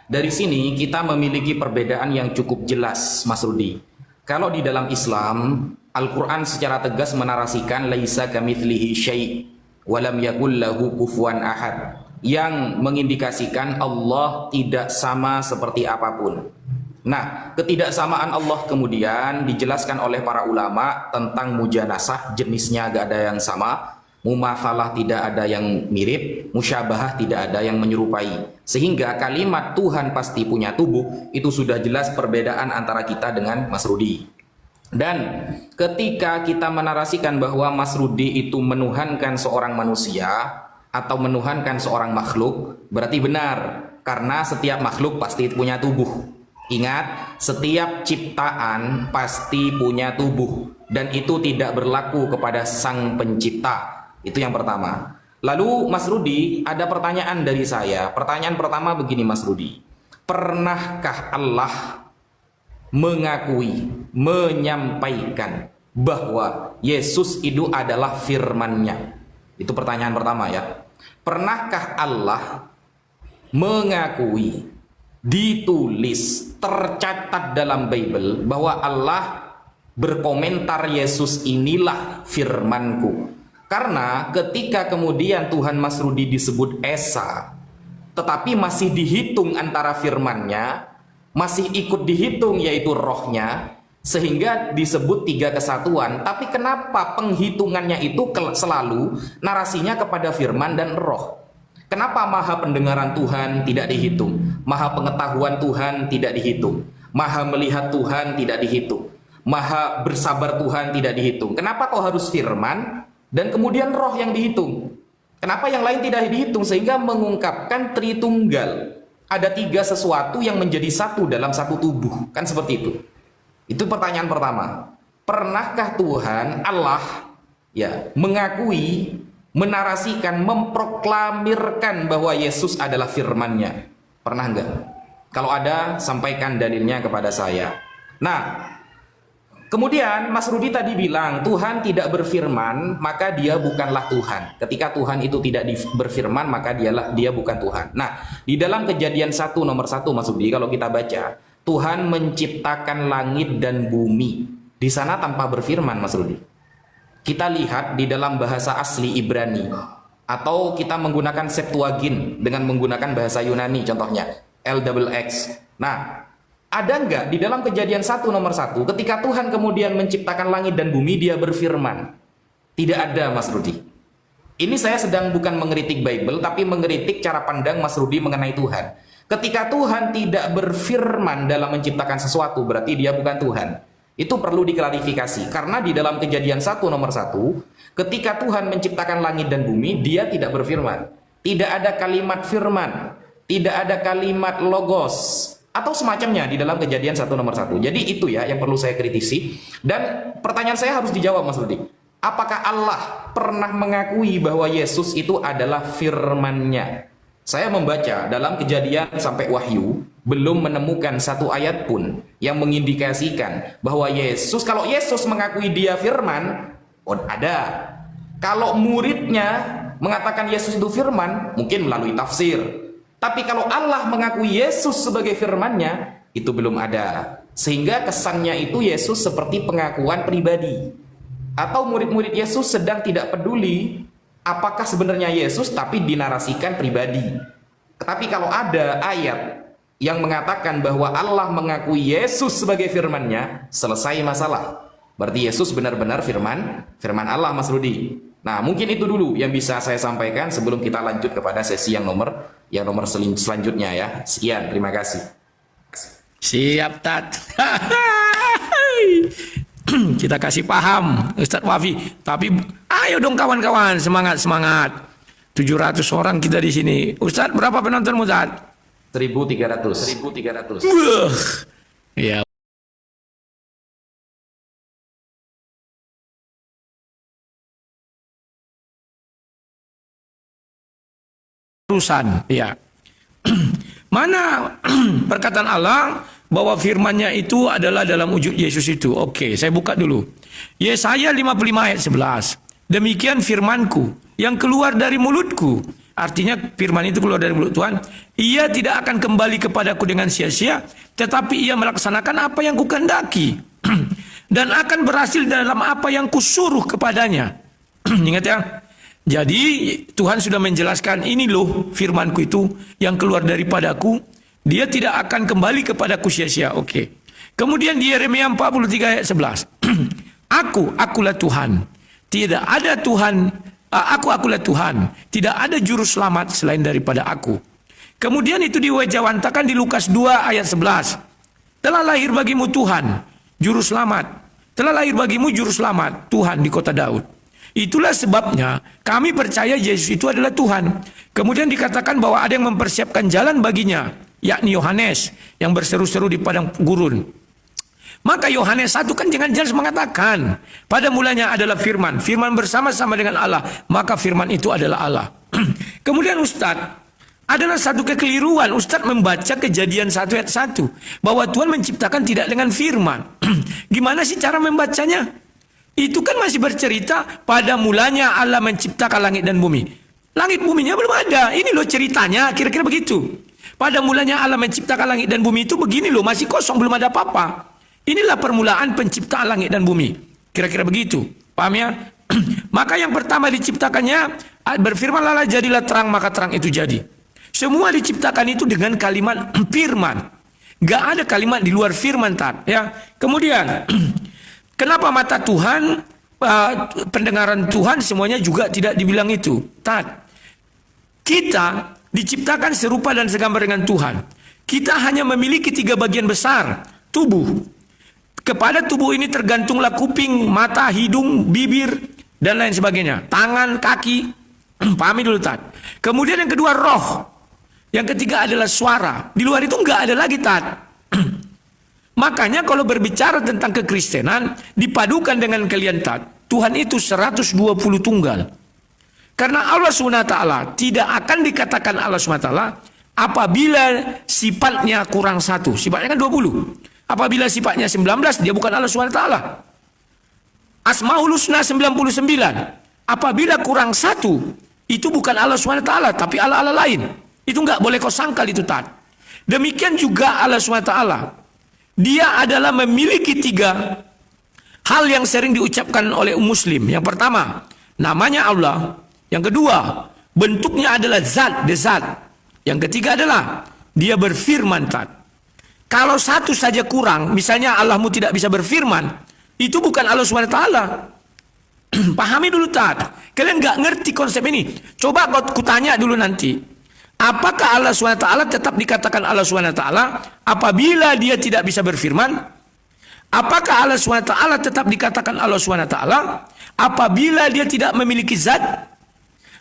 Dari sini kita memiliki perbedaan yang cukup jelas, Mas Rudi. Kalau di dalam Islam, Al-Quran secara tegas menarasikan laisa kamitslihi syai' walam yakul lahu kufuwan ahad, yang mengindikasikan Allah tidak sama seperti apapun. Nah, ketidaksamaan Allah kemudian dijelaskan oleh para ulama tentang mujanasah, jenisnya gak ada yang sama, mumatsalah tidak ada yang mirip, musyabahah tidak ada yang menyerupai. Sehingga kalimat Tuhan pasti punya tubuh itu sudah jelas perbedaan antara kita dengan Mas Rudi. Dan ketika kita menarasikan bahwa Mas Rudi itu menuhankan seorang manusia atau menuhankan seorang makhluk, berarti benar, karena setiap makhluk pasti punya tubuh. Ingat, setiap ciptaan pasti punya tubuh, dan itu tidak berlaku kepada Sang Pencipta. Itu yang pertama. Lalu Mas Rudi, ada pertanyaan dari saya. Pertanyaan pertama begini, Mas Rudi. Pernahkah Allah mengakui, menyampaikan bahwa Yesus itu adalah firman-Nya? Itu pertanyaan pertama ya. Pernahkah Allah mengakui, ditulis, tercatat dalam Bible bahwa Allah berkomentar Yesus inilah firmanku? Karena ketika kemudian Tuhan Mas Rudi disebut Esa, tetapi masih dihitung antara firman-Nya, masih ikut dihitung yaitu rohnya, sehingga disebut tiga kesatuan. Tapi kenapa penghitungannya itu selalu narasinya kepada firman dan roh? Kenapa maha pendengaran Tuhan tidak dihitung, maha pengetahuan Tuhan tidak dihitung, maha melihat Tuhan tidak dihitung, maha bersabar Tuhan tidak dihitung? Kenapa kok harus firman dan kemudian roh yang dihitung? Kenapa yang lain tidak dihitung? Sehingga mengungkapkan Tritunggal. Ada tiga sesuatu yang menjadi satu dalam satu tubuh. Kan seperti itu. Itu pertanyaan pertama. Pernahkah Tuhan Allah ya mengakui, menarasikan, memproklamirkan bahwa Yesus adalah firman-Nya? Pernah enggak? Kalau ada, sampaikan dalilnya kepada saya. Nah, kemudian Mas Rudi tadi bilang Tuhan tidak berfirman, maka dia bukanlah Tuhan. Ketika Tuhan itu tidak berfirman, maka dia bukan Tuhan. Nah, di dalam Kejadian 1 nomor 1, Mas Rudi, kalau kita baca, Tuhan menciptakan langit dan bumi. Di sana tanpa berfirman, Mas Rudi. Kita lihat di dalam bahasa asli Ibrani, atau kita menggunakan Septuagint dengan menggunakan bahasa Yunani, contohnya LXX. Nah, ada nggak di dalam Kejadian 1 nomor 1 ketika Tuhan kemudian menciptakan langit dan bumi dia berfirman? Tidak ada, Mas Rudi. Ini saya sedang bukan mengkritik Bible, tapi mengkritik cara pandang Mas Rudi mengenai Tuhan. Ketika Tuhan tidak berfirman dalam menciptakan sesuatu, berarti dia bukan Tuhan. Itu perlu diklarifikasi, karena di dalam Kejadian 1 nomor 1 ketika Tuhan menciptakan langit dan bumi, dia tidak berfirman. Tidak ada kalimat firman, tidak ada kalimat logos atau semacamnya di dalam Kejadian 1 nomor 1. Jadi itu ya yang perlu saya kritisi. Dan pertanyaan saya harus dijawab, Mas Rudi. Apakah Allah pernah mengakui bahwa Yesus itu adalah firman-Nya? Saya membaca dalam Kejadian sampai Wahyu, belum menemukan satu ayat pun yang mengindikasikan bahwa Yesus, kalau Yesus mengakui dia firman, oh ada. Kalau muridnya mengatakan Yesus itu firman, mungkin melalui tafsir. Tapi kalau Allah mengakui Yesus sebagai firman-Nya, itu belum ada. Sehingga kesannya itu Yesus seperti pengakuan pribadi. Atau murid-murid Yesus sedang tidak peduli apakah sebenarnya Yesus, tapi dinarasikan pribadi. Tetapi kalau ada ayat yang mengatakan bahwa Allah mengakui Yesus sebagai firman-Nya, selesai masalah. Berarti Yesus benar-benar firman Allah, Mas Rudi. Nah, mungkin itu dulu yang bisa saya sampaikan sebelum kita lanjut kepada sesi yang nomor selanjutnya ya. Sekian, terima kasih. Siap, Tat. Kita kasih paham, Ustadz Wafi. Tapi ayo dong kawan-kawan, semangat. 700 orang kita di sini. Ustadz, berapa penontonmu, Ustadz? 1.300. Ya. Urusan, ya. Mana perkataan Allah bahwa firman-Nya itu adalah dalam wujud Yesus itu? Oke, saya buka dulu. Yesaya 55 ayat 11. Demikian firman-Ku yang keluar dari mulutku artinya firman itu keluar dari mulut Tuhan, ia tidak akan kembali kepadaku dengan sia-sia, tetapi ia melaksanakan apa yang kukehendaki dan akan berhasil dalam apa yang kusuruh kepadanya. Ingat ya. Jadi Tuhan sudah menjelaskan, ini loh firmanku itu yang keluar daripadaku, dia tidak akan kembali kepadaku sia-sia. Oke. Kemudian di Yeremia 43 ayat 11. Akulah Tuhan. Tidak ada Tuhan, akulah Tuhan. Tidak ada juru selamat selain daripada aku. Kemudian itu diwajahwantakan di Lukas 2 ayat 11. Telah lahir bagimu Tuhan, juru selamat. Telah lahir bagimu juru selamat, Tuhan di kota Daud. Itulah sebabnya kami percaya Yesus itu adalah Tuhan. Kemudian dikatakan bahwa ada yang mempersiapkan jalan baginya, yakni Yohanes yang berseru-seru di padang gurun. Maka Yohanes 1 kan jangan jelas mengatakan, pada mulanya adalah firman, firman bersama-sama dengan Allah, maka firman itu adalah Allah. Kemudian Ustadz, adalah satu kekeliruan Ustadz membaca Kejadian 1 ayat 1 bahwa Tuhan menciptakan tidak dengan firman. Gimana sih cara membacanya? Itu kan masih bercerita pada mulanya Allah menciptakan langit dan bumi. Langit buminya belum ada. Ini loh ceritanya, kira-kira begitu. Pada mulanya Allah menciptakan langit dan bumi itu begini loh, masih kosong, belum ada apa-apa. Inilah permulaan penciptaan langit dan bumi. Kira-kira begitu. Paham ya? Maka yang pertama diciptakannya, berfirmanlah jadilah terang, maka terang itu jadi. Semua diciptakan itu dengan kalimat firman. Gak ada kalimat di luar firman, ya. Kemudian kenapa mata Tuhan, pendengaran Tuhan semuanya juga tidak dibilang itu? Kita diciptakan serupa dan segambar dengan Tuhan. Kita hanya memiliki 3 bagian besar tubuh. Kepada tubuh ini tergantunglah kuping, mata, hidung, bibir, dan lain sebagainya. Tangan, kaki. Pahami dulu, Kemudian yang kedua roh. Yang ketiga adalah suara. Di luar itu enggak ada lagi, Makanya kalau berbicara tentang kekristenan dipadukan dengan kalian Tuhan itu 120 tunggal. Karena Allah SWT tidak akan dikatakan Allah SWT apabila sifatnya kurang 1. Sifatnya kan 20. Apabila sifatnya 19 dia bukan Allah SWT. Asmaul Husna 99. Apabila kurang 1 itu bukan Allah SWT tapi Allah-Allah lain. Itu enggak boleh kau sangkal itu Demikian juga Allah SWT. Dia adalah memiliki 3 hal yang sering diucapkan oleh muslim. Yang pertama, namanya Allah. Yang kedua, bentuknya adalah zat, zat. Yang ketiga adalah dia berfirman, Kalau satu saja kurang, misalnya Allahmu tidak bisa berfirman, itu bukan Allah SWT. Pahami dulu, Kalian nggak ngerti konsep ini. Coba aku tanya dulu nanti. Apakah Allah SWT tetap dikatakan Allah SWT apabila dia tidak bisa berfirman? Apakah Allah SWT tetap dikatakan Allah SWT apabila dia tidak memiliki zat?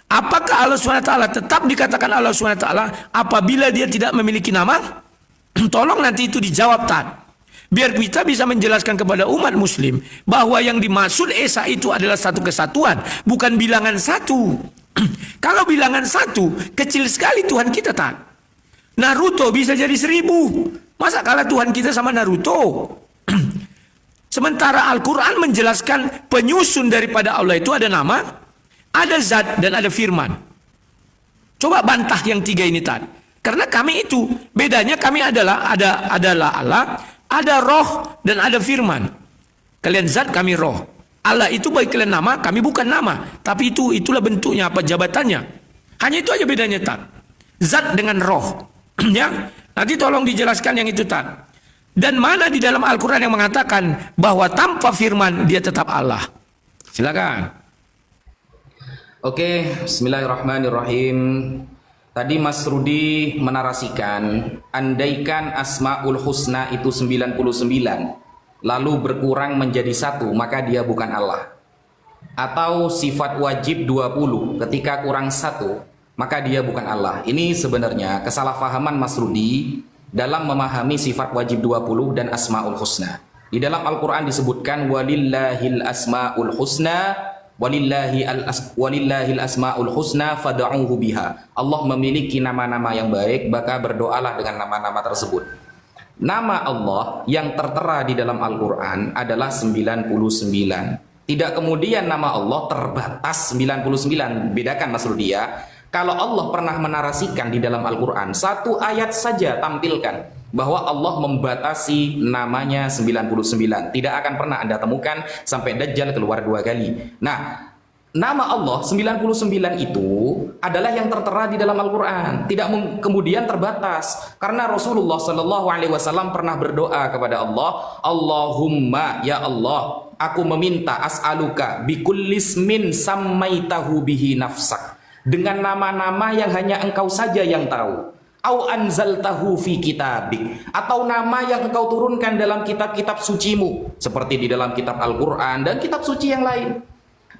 Apakah Allah SWT tetap dikatakan Allah SWT apabila dia tidak memiliki nama? Tolong nanti itu dijawab, biar kita bisa menjelaskan kepada umat muslim bahwa yang dimaksud Esa itu adalah satu kesatuan, bukan bilangan 1. Kalau bilangan 1, kecil sekali Tuhan kita, Naruto bisa jadi 1000. Masa kalah Tuhan kita sama Naruto? Sementara Al-Quran menjelaskan penyusun daripada Allah itu ada nama, ada zat, dan ada firman. Coba bantah yang 3 ini, Karena kami itu, bedanya kami adalah Allah, ada roh, dan ada firman. Kalian zat, kami roh. Allah itu bagi kalian nama, kami bukan nama. Tapi itulah bentuknya, apa jabatannya. Hanya itu aja bedanya, Zat dengan roh. Ya, nanti tolong dijelaskan yang itu, Dan mana di dalam Al-Quran yang mengatakan bahwa tanpa firman dia tetap Allah? Silakan. Oke, bismillahirrahmanirrahim. Tadi Mas Rudi menarasikan, andaikan Asmaul Husna itu 99, lalu berkurang menjadi 1, maka dia bukan Allah. Atau sifat wajib 20, ketika kurang 1, maka dia bukan Allah. Ini sebenarnya kesalahpahaman Mas Rudi dalam memahami sifat wajib 20 dan Asmaul Husna. Di dalam Al-Quran disebutkan walillahil asmaul husna walillahil asmaul husna fad'uhu biha. Allah memiliki nama-nama yang baik, maka berdoalah dengan nama-nama tersebut. Nama Allah yang tertera di dalam Al-Quran adalah 99. Tidak kemudian nama Allah terbatas 99. Bedakan Mas Rudi ya. Kalau Allah pernah menarasikan di dalam Al-Quran, satu ayat saja tampilkan bahwa Allah membatasi namanya 99. Tidak akan pernah Anda temukan sampai Dajjal keluar 2 kali. Nah, nama Allah 99 itu adalah yang tertera di dalam Al-Quran. Tidak kemudian terbatas. Karena Rasulullah SAW pernah berdoa kepada Allah, Allahumma ya Allah, aku meminta as'aluka bikullismin sammaitahu bihi nafsak, dengan nama-nama yang hanya engkau saja yang tahu, au anzaltahu fi kitabik, atau nama yang engkau turunkan dalam kitab-kitab sucimu seperti di dalam kitab Al-Quran dan kitab suci yang lain,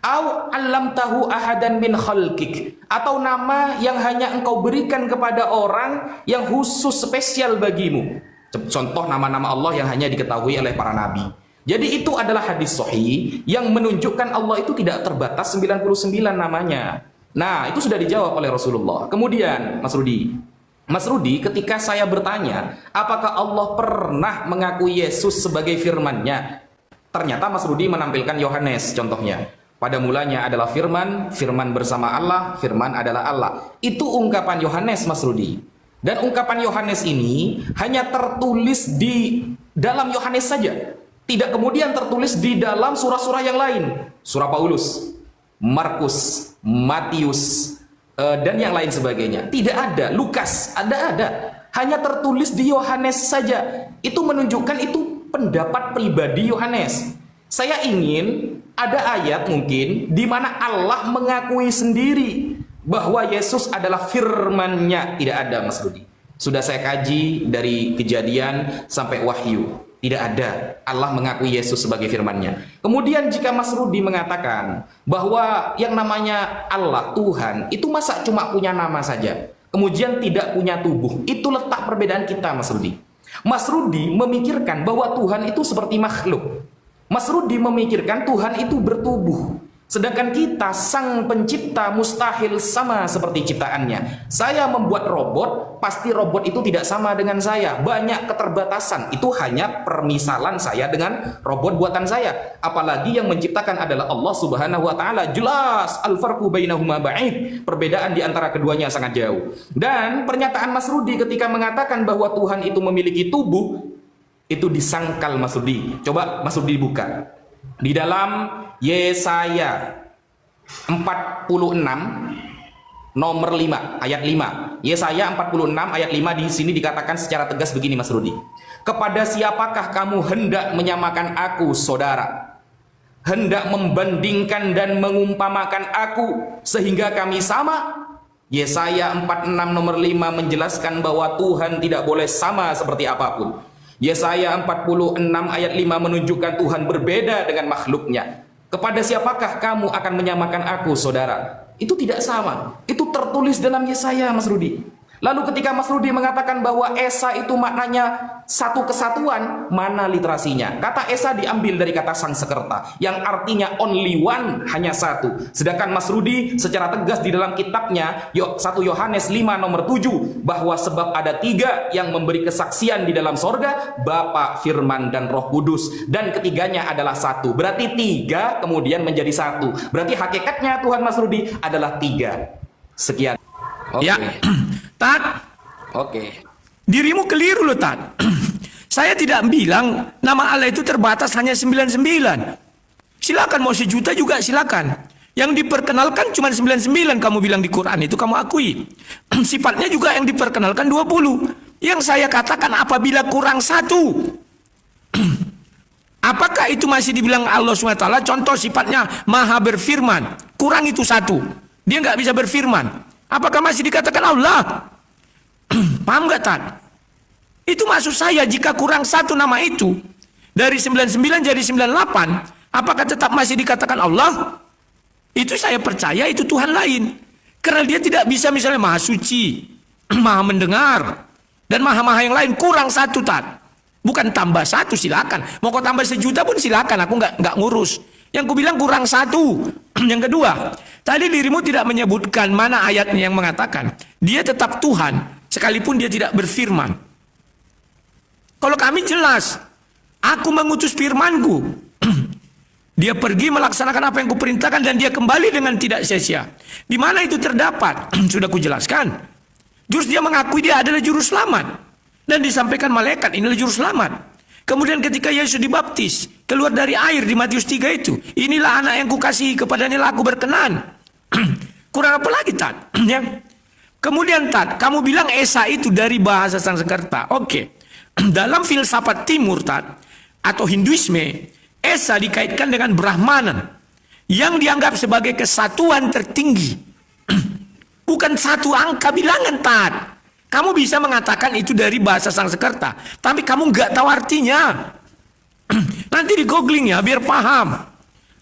au allamtahu ahadan min khalqik, atau nama yang hanya engkau berikan kepada orang yang khusus spesial bagimu. Contoh nama-nama Allah yang hanya diketahui oleh para nabi. Jadi itu adalah hadis sahih yang menunjukkan Allah itu tidak terbatas 99 namanya. Nah, itu sudah dijawab oleh Rasulullah. Kemudian Mas Rudi, ketika saya bertanya, apakah Allah pernah mengakui Yesus sebagai firman-Nya? Ternyata Mas Rudi menampilkan Yohanes contohnya. Pada mulanya adalah firman, firman bersama Allah, firman adalah Allah. Itu ungkapan Yohanes, Mas Rudi. Dan ungkapan Yohanes ini hanya tertulis di dalam Yohanes saja. Tidak kemudian tertulis di dalam surah-surah yang lain. Surah Paulus, Markus, Matius, dan yang lain sebagainya. Tidak ada. Lukas, ada. Hanya tertulis di Yohanes saja. Itu menunjukkan itu pendapat pribadi Yohanes. Saya ingin ada ayat mungkin di mana Allah mengakui sendiri bahwa Yesus adalah firman-Nya. Tidak ada, Mas Rudi. Sudah saya kaji dari Kejadian sampai Wahyu. Tidak ada Allah mengakui Yesus sebagai firman-Nya. Kemudian jika Mas Rudi mengatakan bahwa yang namanya Allah, Tuhan, itu masa cuma punya nama saja, kemudian tidak punya tubuh, itu letak perbedaan kita, Mas Rudi. Mas Rudi memikirkan bahwa Tuhan itu seperti makhluk. Mas Rudi memikirkan Tuhan itu bertubuh. Sedangkan kita, sang pencipta, mustahil sama seperti ciptaannya. Saya membuat robot, pasti robot itu tidak sama dengan saya. Banyak keterbatasan. Itu hanya permisalan saya dengan robot buatan saya. Apalagi yang menciptakan adalah Allah Subhanahu wa Ta'ala. Jelas, al-farqu bainahuma ba'id. Perbedaan di antara keduanya sangat jauh. Dan pernyataan Mas Rudi ketika mengatakan bahwa Tuhan itu memiliki tubuh, itu disangkal, Mas Rudi. Coba Mas Rudi buka. Di dalam Yesaya 46 nomor 5 ayat 5. Yesaya 46 ayat 5 di sini dikatakan secara tegas begini, Mas Rudi. Kepada siapakah kamu hendak menyamakan aku, saudara? Hendak membandingkan dan mengumpamakan aku sehingga kami sama? Yesaya 46 nomor 5 menjelaskan bahwa Tuhan tidak boleh sama seperti apapun. Yesaya 46 ayat 5 menunjukkan Tuhan berbeda dengan makhluknya. Kepada siapakah kamu akan menyamakan aku, saudara? Itu tidak sama. Itu tertulis dalam Yesaya, Mas Rudi. Lalu ketika Mas Rudi mengatakan bahwa Esa itu maknanya satu kesatuan, mana literasinya? Kata Esa diambil dari kata Sangsekerta, yang artinya only one, hanya satu. Sedangkan Mas Rudi secara tegas di dalam kitabnya 1 Yohanes 5 nomor 7, bahwa sebab ada 3 yang memberi kesaksian di dalam sorga, Bapa, Firman, dan Roh Kudus. Dan ketiganya adalah satu. Berarti 3 kemudian menjadi satu. Berarti hakikatnya Tuhan Mas Rudi adalah 3. Sekian. Ya. Tat, dirimu keliru loh, Tat. Saya tidak bilang nama Allah itu terbatas hanya 99. Silakan mau 1 juta juga silakan. Yang diperkenalkan cuma 99 kamu bilang di Quran, itu kamu akui. Sifatnya juga yang diperkenalkan 20. Yang saya katakan apabila kurang 1, apakah itu masih dibilang Allah SWT? Contoh sifatnya maha berfirman, kurang itu 1, dia nggak bisa berfirman. Apakah masih dikatakan Allah? Paham gak, Tat? Itu maksud saya, jika kurang 1 nama itu, dari 99 jadi 98, apakah tetap masih dikatakan Allah? Itu saya percaya itu Tuhan lain. Karena dia tidak bisa misalnya maha suci, maha mendengar, dan maha-maha yang lain. Kurang 1, Tat. Bukan tambah 1, silakan. Mau kau tambah 1 juta pun silakan, aku nggak ngurus. Yang ku bilang kurang 1. Yang kedua, tadi dirimu tidak menyebutkan mana ayatnya yang mengatakan dia tetap Tuhan sekalipun dia tidak berfirman. Kalau kami jelas, aku mengutus firmanku Dia pergi melaksanakan apa yang kuperintahkan dan dia kembali dengan tidak sia-sia. Di mana itu terdapat? Sudah kujelaskan. Terus dia mengakui dia adalah juru selamat. Dan disampaikan malaikat, inilah juru selamat. Kemudian ketika Yesus dibaptis, keluar dari air di Matius 3 itu, inilah anak yang kukasihi, kepadanya lah aku berkenan. Kurang apa lagi, Tat? Ya. Kemudian, Tat, kamu bilang Esa itu dari bahasa Sanskerta. Oke. Dalam filsafat timur, Tat, atau Hinduisme, Esa dikaitkan dengan Brahmanan yang dianggap sebagai kesatuan tertinggi. Bukan satu angka bilangan, Tat. Kamu bisa mengatakan itu dari bahasa Sanskerta, tapi kamu nggak tahu artinya. Nanti di googling ya, biar paham.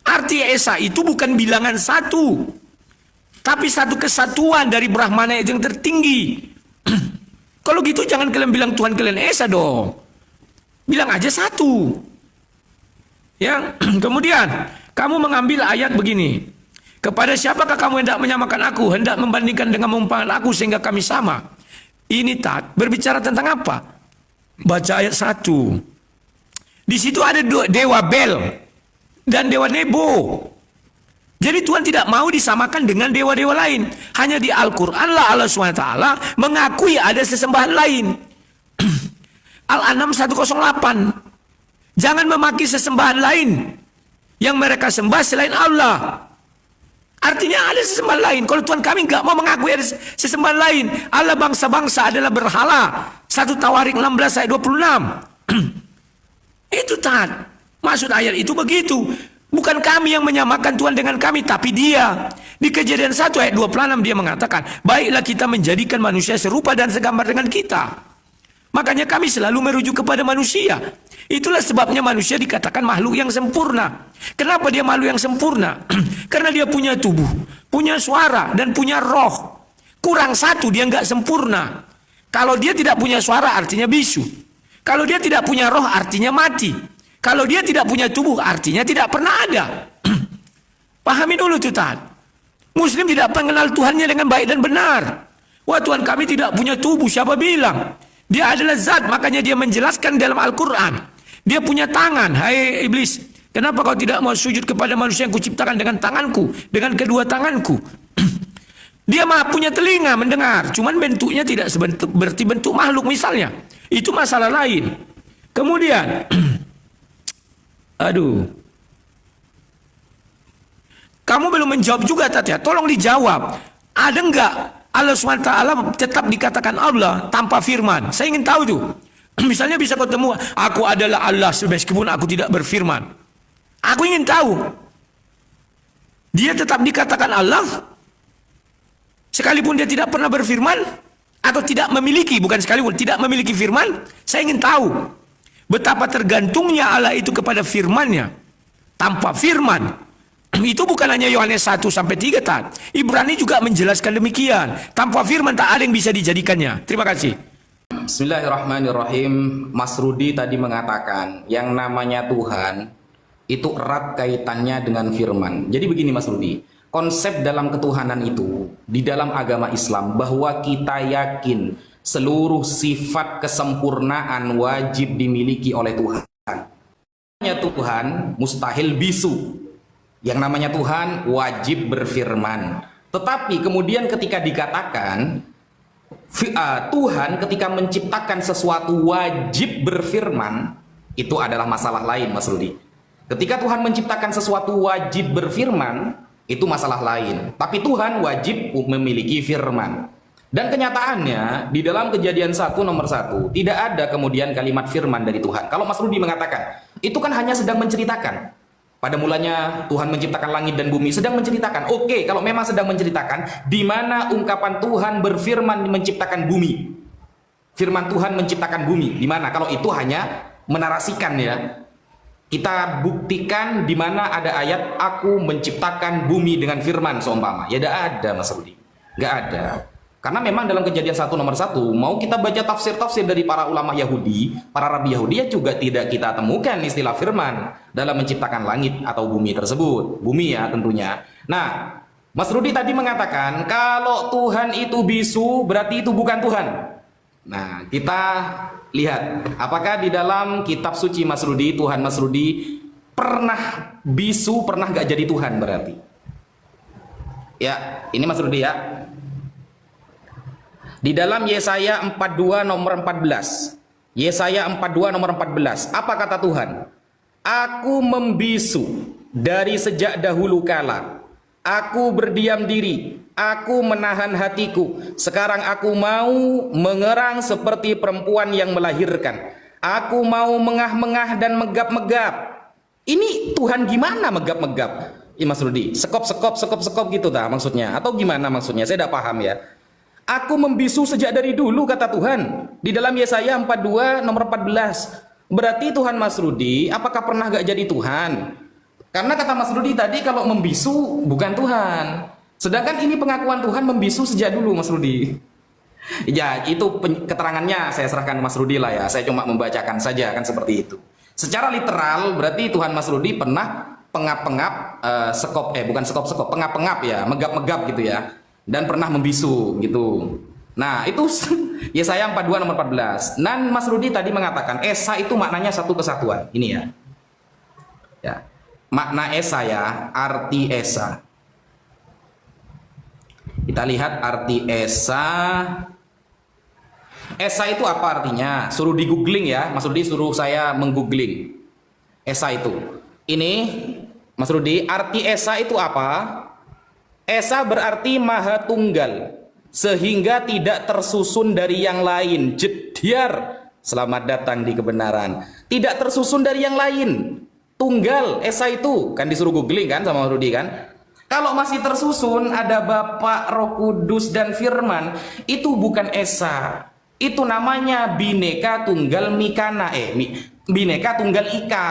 Arti Esa itu bukan bilangan satu, tapi satu kesatuan dari Brahmana itu yang tertinggi. Kalau gitu jangan kalian bilang Tuhan kalian Esa dong. Bilang aja satu. Ya, kemudian kamu mengambil ayat begini. Kepada siapakah kamu hendak menyamakan aku, hendak membandingkan dengan umpamakan aku sehingga kami sama? Ini, Tat, berbicara tentang apa? Baca ayat 1. Di situ ada dewa Bel dan dewa Nebo. Jadi Tuhan tidak mau disamakan dengan dewa-dewa lain. Hanya di Al-Quran lah Allah SWT mengakui ada sesembahan lain. Al-An'am 108. Jangan memaki sesembahan lain yang mereka sembah selain Allah. Artinya ada sesembahan lain. Kalau Tuhan kami nggak mau mengakui ada sesembahan lain, Allah bangsa-bangsa adalah berhala. 1 Tawarik 16 ayat 26. Itu, Tat. Maksud ayat itu begitu. Bukan kami yang menyamakan Tuhan dengan kami, tapi dia. Di Kejadian 1 ayat 26 dia mengatakan, baiklah kita menjadikan manusia serupa dan segambar dengan kita. Makanya kami selalu merujuk kepada manusia. Itulah sebabnya manusia dikatakan makhluk yang sempurna. Kenapa dia makhluk yang sempurna? Karena dia punya tubuh, punya suara, dan punya roh. Kurang satu dia nggak sempurna. Kalau dia tidak punya suara artinya bisu. Kalau dia tidak punya roh artinya mati. Kalau dia tidak punya tubuh artinya tidak pernah ada. Pahami dulu tuh, Tat. Muslim tidak mengenal Tuhannya dengan baik dan benar. Wah, Tuhan kami tidak punya tubuh, siapa bilang? Dia adalah zat, makanya dia menjelaskan dalam Al-Quran. Dia punya tangan. Hai iblis, kenapa kau tidak mau sujud kepada manusia yang kuciptakan dengan tanganku, dengan kedua tanganku? Dia mah punya telinga mendengar, cuman bentuknya tidak seperti bentuk makhluk misalnya. Itu masalah lain. Kemudian, aduh, kamu belum menjawab juga, Tati. Tolong dijawab. Ada enggak Allah SWT tetap dikatakan Allah tanpa firman? Saya ingin tahu tuh. Misalnya bisa ketemu, aku adalah Allah meskipun aku tidak berfirman. Aku ingin tahu. Dia tetap dikatakan Allah sekalipun dia tidak pernah berfirman, atau tidak memiliki, bukan sekalipun, tidak memiliki firman. Saya ingin tahu betapa tergantungnya Allah itu kepada firman-Nya. Tanpa firman, itu bukan hanya Yohanes 1 sampai 3, Tat. Ibrani juga menjelaskan demikian. Tanpa firman tak ada yang bisa dijadikannya. Terima kasih. Bismillahirrahmanirrahim. Mas Rudi tadi mengatakan yang namanya Tuhan itu erat kaitannya dengan firman. Jadi begini, Mas Rudi, konsep dalam ketuhanan itu di dalam agama Islam bahwa kita yakin seluruh sifat kesempurnaan wajib dimiliki oleh Tuhan. Tuhan mustahil bisu. Yang namanya Tuhan wajib berfirman. Tetapi kemudian ketika dikatakan Tuhan ketika menciptakan sesuatu wajib berfirman, itu adalah masalah lain, Mas Rudi. Ketika Tuhan menciptakan sesuatu wajib berfirman, itu masalah lain. Tapi Tuhan wajib memiliki firman. Dan kenyataannya di dalam Kejadian 1 nomor 1 tidak ada kemudian kalimat firman dari Tuhan. Kalau Mas Rudi mengatakan itu kan hanya sedang menceritakan. Pada mulanya Tuhan menciptakan langit dan bumi, sedang menceritakan. Oke, kalau memang sedang menceritakan, di mana ungkapan Tuhan berfirman menciptakan bumi? Firman Tuhan menciptakan bumi, di mana? Kalau itu hanya menarasikan ya. Kita buktikan di mana ada ayat aku menciptakan bumi dengan firman seumpama. Ya tidak ada, Mas Rudi. Nggak ada. Karena memang dalam Kejadian 1 nomor 1, mau kita baca tafsir-tafsir dari para ulama Yahudi, para rabi Yahudi, ya juga tidak kita temukan istilah firman dalam menciptakan langit atau bumi tersebut. Bumi ya tentunya. Nah, Mas Rudi tadi mengatakan kalau Tuhan itu bisu berarti itu bukan Tuhan. Nah, kita lihat apakah di dalam kitab suci Mas Rudi, Tuhan Mas Rudi pernah bisu, pernah gak jadi Tuhan berarti. Ya, ini Mas Rudi ya. Di dalam Yesaya 42 nomor 14. Yesaya 42 nomor 14. Apa kata Tuhan? Aku membisu dari sejak dahulu kala. Aku berdiam diri. Aku menahan hatiku. Sekarang aku mau mengerang seperti perempuan yang melahirkan. Aku mau mengah-mengah dan megap-megap. Ini Tuhan gimana megap-megap? Mas Rudi, sekop gitu tak maksudnya? Atau gimana maksudnya? Saya tidak paham ya. Aku membisu sejak dari dulu kata Tuhan. Di dalam Yesaya 42 nomor 14. Berarti Tuhan Mas Rudi, apakah pernah gak jadi Tuhan? Karena kata Mas Rudi tadi kalau membisu bukan Tuhan. Sedangkan ini pengakuan Tuhan membisu sejak dulu Mas Rudi. Ya itu keterangannya saya serahkan Mas Rudi lah ya. Saya cuma membacakan saja kan seperti itu. Secara literal berarti Tuhan Mas Rudi pernah pengap-pengap pengap-pengap ya, megap-megap gitu ya. Dan pernah membisu gitu. Nah itu Yesaya 42 nomor 14. Dan Mas Rudi tadi mengatakan Esa itu maknanya satu kesatuan. Ini ya. Ya. Makna Esa ya, arti Esa. Kita lihat arti Esa. Esa itu apa artinya? Suruh di googling ya. Mas Rudi suruh saya menggoogling Esa itu. Ini Mas Rudi, arti Esa itu apa? Esa berarti maha tunggal, sehingga tidak tersusun dari yang lain. Jediar, selamat datang di kebenaran. Tidak tersusun dari yang lain. Tunggal, Esa itu. Kan disuruh googling kan sama Rudi kan? Kalau masih tersusun, ada Bapa, Roh Kudus, dan Firman, itu bukan Esa. Itu namanya Bhinneka Tunggal Mikana. Bhinneka Tunggal Ika.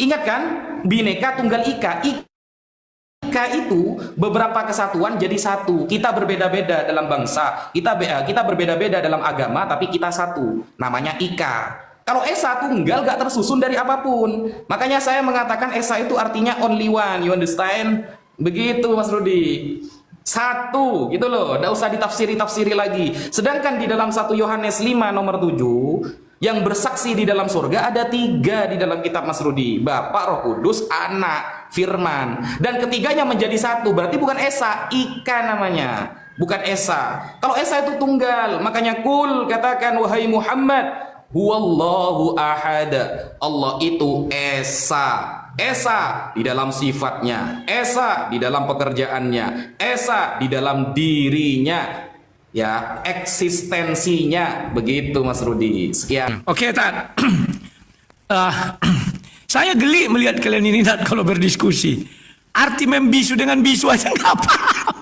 Ingat kan? Bhinneka Tunggal Ika. Ika itu beberapa kesatuan jadi satu. Kita berbeda-beda dalam bangsa, kita berbeda-beda dalam agama, tapi kita satu. Namanya Ika. Kalau Esa tunggal gak tersusun dari apapun. Makanya saya mengatakan Esa itu artinya only one. You understand? Begitu Mas Rudi. Satu gitu loh. Gak usah ditafsiri-tafsiri lagi. Sedangkan di dalam 1 Yohanes 5 nomor 7, yang bersaksi di dalam surga ada 3 di dalam kitab Mas Rudi. Bapa, Roh Kudus, Anak, Firman. Dan ketiganya menjadi satu. Berarti bukan Esa, Ika namanya. Bukan Esa. Kalau Esa itu tunggal. Makanya kul katakan wahai Muhammad, huwallahu ahad. Allah itu Esa. Esa di dalam sifatnya. Esa di dalam pekerjaannya. Esa di dalam dirinya. Ya, eksistensinya. Begitu Mas Rudi. Sekian. Oke, Tat. Saya geli melihat kalian ini, Tat, kalau berdiskusi. Arti membisu dengan bisu aja nggak paham.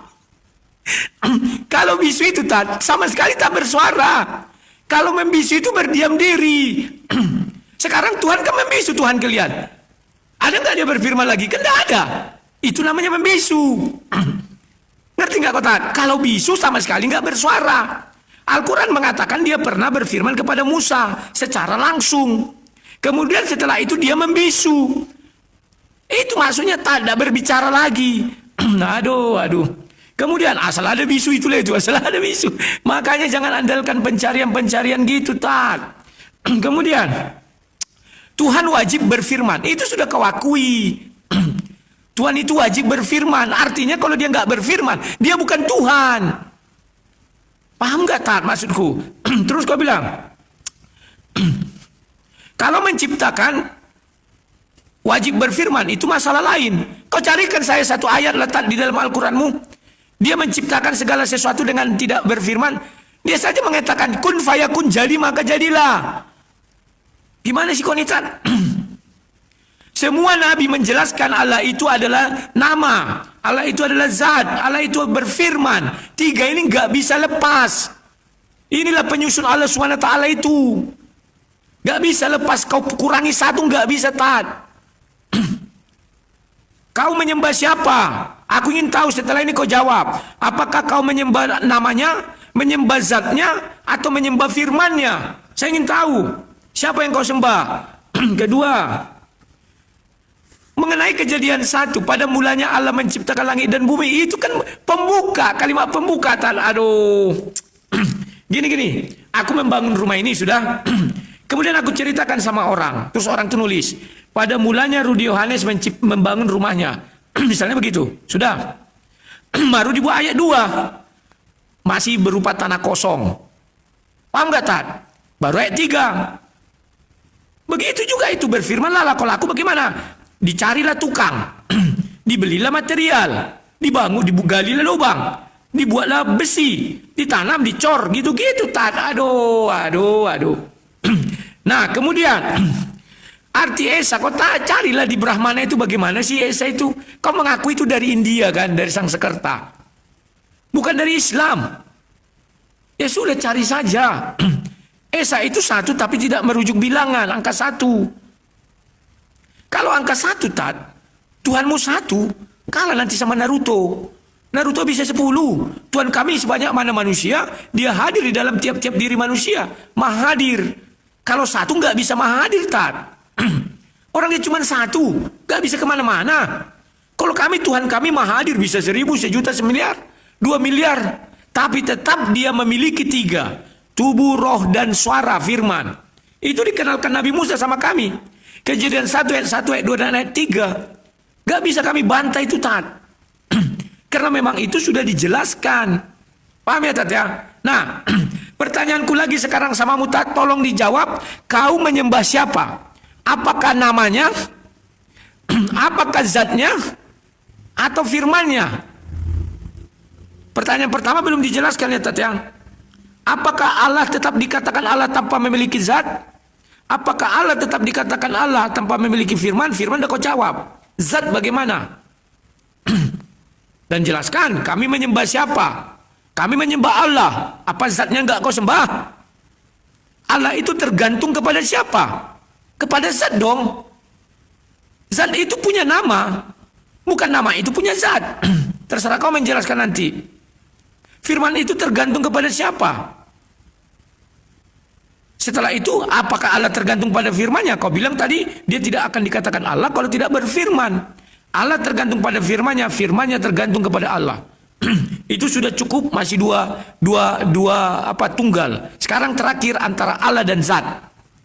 Kalau bisu itu, Tat, sama sekali tak bersuara. Kalau membisu itu berdiam diri. Sekarang Tuhan kan membisu, Tuhan kalian. Ada nggak dia berfirman lagi? Kan nggak ada. Itu namanya membisu. Ngerti nggak kau, Tat? Kalau bisu sama sekali nggak bersuara. Al-Quran mengatakan dia pernah berfirman kepada Musa secara langsung. Kemudian setelah itu dia membisu. Itu maksudnya tak ada berbicara lagi. Aduh. Kemudian asal ada bisu itulah itu, asal ada bisu. Makanya jangan andalkan pencarian-pencarian gitu, Tat. Kemudian Tuhan wajib berfirman. Itu sudah kau akui. Tuhan itu wajib berfirman. Artinya kalau dia nggak berfirman, dia bukan Tuhan. Paham nggak, Tat, maksudku? Terus kau bilang, kalau menciptakan wajib berfirman, itu masalah lain. Kau carikan saya satu ayat letak di dalam Al-Quranmu. Dia menciptakan segala sesuatu dengan tidak berfirman. Dia saja mengatakan kun fayakun, jadi maka jadilah. Gimana sih kau ini, Tat? Semua Nabi menjelaskan Allah itu adalah nama, Allah itu adalah zat, Allah itu berfirman. 3 ini nggak bisa lepas. Inilah penyusun Allah SWT itu. Nggak bisa lepas, kau kurangi 1 nggak bisa, Tat. Kau menyembah siapa? Aku ingin tahu, setelah ini kau jawab. Apakah kau menyembah namanya, menyembah zatnya, atau menyembah firmannya? Saya ingin tahu, siapa yang kau sembah? Kedua, mengenai kejadian 1, pada mulanya Allah menciptakan langit dan bumi, itu kan pembuka, kalimat pembuka, Tat. Aduh. Gini, aku membangun rumah ini sudah. Kemudian aku ceritakan sama orang, terus orang itu nulis, pada mulanya Rudi Yohanes membangun rumahnya. Misalnya begitu, sudah. Baru dibuat ayat 2. Masih berupa tanah kosong. Paham gak, Tat? Baru ayat 3. Begitu juga itu, berfirmanlah, kalau aku bagaimana? Dicarilah tukang, dibelilah material, digalilah lubang, dibuatlah besi, ditanam, dicor, gitu-gitu, Tat. Aduh. Nah, kemudian arti Esa, kau tak carilah di Brahmana itu bagaimana sih Esa itu? Kau mengaku itu dari India kan, dari Sangsekerta, bukan dari Islam. Ya sudah, cari saja. Esa itu 1 tapi tidak merujuk bilangan, angka 1. Kalau angka 1, Tat, Tuhanmu 1, kalah nanti sama Naruto. Naruto bisa 10. Tuhan kami sebanyak mana manusia, dia hadir di dalam tiap-tiap diri manusia. Mahadir. Kalau 1 nggak bisa mahadir, Tat. Orangnya cuma 1, nggak bisa kemana-mana. Kalau kami, Tuhan kami mahadir bisa 1000, 1.000.000, 1.000.000.000, 2 miliar. Tapi tetap dia memiliki 3. Tubuh, roh, dan suara, firman. Itu dikenalkan Nabi Musa sama kami. Kejadian 1 ayat 1, ayat 2, dan ayat 3. Gak bisa kami bantah itu, Tat. Karena memang itu sudah dijelaskan. Paham ya, Tat ya? Nah, pertanyaanku lagi sekarang sama Tat, tolong dijawab. Kau menyembah siapa? Apakah namanya? Apakah zatnya? Atau firmannya? Pertanyaan pertama belum dijelaskan ya, Tat ya? Apakah Allah tetap dikatakan Allah tanpa memiliki zat? Apakah Allah tetap dikatakan Allah tanpa memiliki firman? Firman udah kau jawab. Zat bagaimana? Dan jelaskan, kami menyembah siapa? Kami menyembah Allah. Apa zatnya enggak kau sembah? Allah itu tergantung kepada siapa? Kepada zat dong. Zat itu punya nama. Bukan nama itu punya zat. Terserah kau menjelaskan nanti. Firman itu tergantung kepada siapa? Setelah itu, apakah Allah tergantung pada firman-Nya? Kau bilang tadi, dia tidak akan dikatakan Allah kalau tidak berfirman. Allah tergantung pada firman-Nya, firman-Nya tergantung kepada Allah. Itu sudah cukup, masih tunggal. Sekarang terakhir antara Allah dan zat.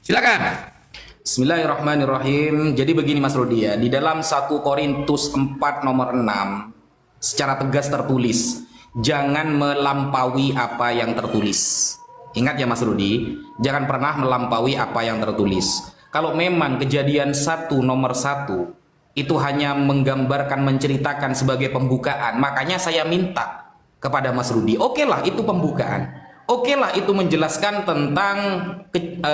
Silakan. Bismillahirrahmanirrahim. Jadi begini Mas Rudi ya, di dalam 1 Korintus 4 nomor 6 secara tegas tertulis, jangan melampaui apa yang tertulis. Ingat ya Mas Rudi, jangan pernah melampaui apa yang tertulis. Kalau memang kejadian 1 nomor 1 itu hanya menggambarkan, menceritakan sebagai pembukaan, makanya saya minta kepada Mas Rudi, oke lah itu pembukaan, oke lah itu menjelaskan tentang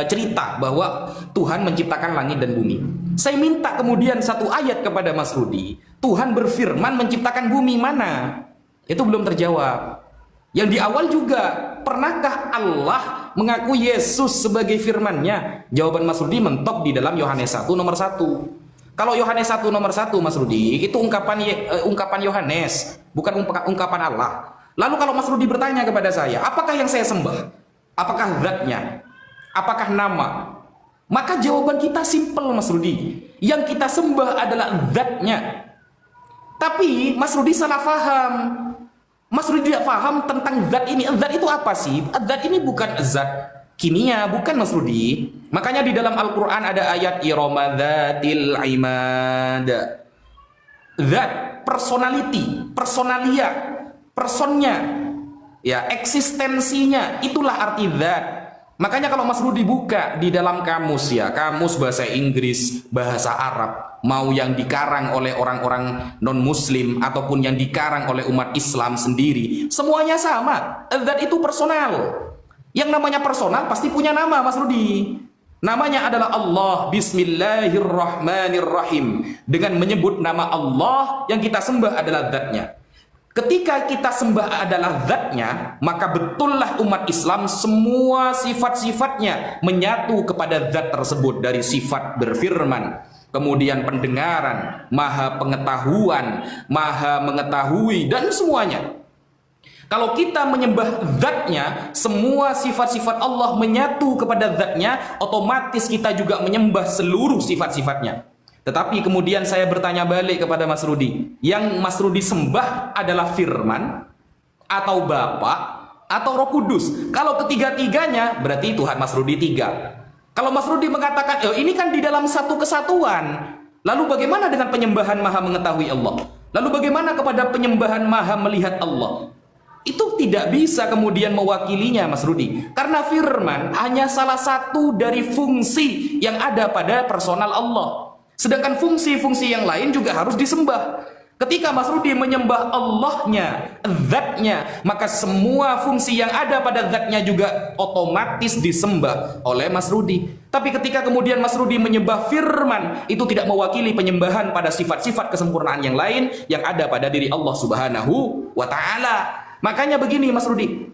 cerita bahwa Tuhan menciptakan langit dan bumi. Saya minta kemudian 1 ayat kepada Mas Rudi, Tuhan berfirman menciptakan bumi, mana? Itu belum terjawab. Yang di awal juga, pernahkah Allah mengaku Yesus sebagai firman-Nya? Jawaban Mas Rudi mentok di dalam Yohanes 1 nomor 1. Kalau Yohanes 1 nomor 1 Mas Rudi, itu ungkapan Yohanes, bukan ungkapan Allah. Lalu kalau Mas Rudi bertanya kepada saya, apakah yang saya sembah? Apakah zatnya? Apakah nama? Maka jawaban kita simpel Mas Rudi. Yang kita sembah adalah zatnya. Tapi Mas Rudi salah faham. Mas Rudi tidak paham tentang zat ini. Zat itu apa sih? Zat ini bukan zat kimia, bukan Mas Rudi. Makanya di dalam Al-Quran ada ayat Irama dzatil imad. Zat, personality, personalia, personnya, ya, eksistensinya, itulah arti zat. Makanya kalau Mas Rudi buka di dalam kamus ya, kamus bahasa Inggris, bahasa Arab, mau yang dikarang oleh orang-orang non-muslim ataupun yang dikarang oleh umat Islam sendiri, semuanya sama. Zat itu personal. Yang namanya personal pasti punya nama Mas Rudi. Namanya adalah Allah. Bismillahirrahmanirrahim. Dengan menyebut nama Allah, yang kita sembah adalah zatnya. Ketika kita sembah adalah zatnya, maka betullah umat Islam semua sifat-sifatnya menyatu kepada zat tersebut. Dari sifat berfirman, kemudian pendengaran, maha pengetahuan, maha mengetahui, dan semuanya. Kalau kita menyembah zatnya, semua sifat-sifat Allah menyatu kepada zatnya, otomatis kita juga menyembah seluruh sifat-sifatnya. Tetapi kemudian saya bertanya balik kepada Mas Rudi, yang Mas Rudi sembah adalah firman, atau Bapa, atau Roh Kudus? Kalau ketiga-tiganya, berarti Tuhan Mas Rudi 3. Kalau Mas Rudi mengatakan, oh, ini kan di dalam satu kesatuan. Lalu bagaimana dengan penyembahan maha mengetahui Allah? Lalu bagaimana kepada penyembahan maha melihat Allah? Itu tidak bisa kemudian mewakilinya, Mas Rudi. Karena firman hanya salah satu dari fungsi yang ada pada personal Allah. Sedangkan fungsi-fungsi yang lain juga harus disembah. Ketika Mas Rudi menyembah Allahnya, zatnya, maka semua fungsi yang ada pada zatnya juga otomatis disembah oleh Mas Rudi. Tapi ketika kemudian Mas Rudi menyembah firman, itu tidak mewakili penyembahan pada sifat-sifat kesempurnaan yang lain yang ada pada diri Allah Subhanahu wa Ta'ala. Makanya begini, Mas Rudi,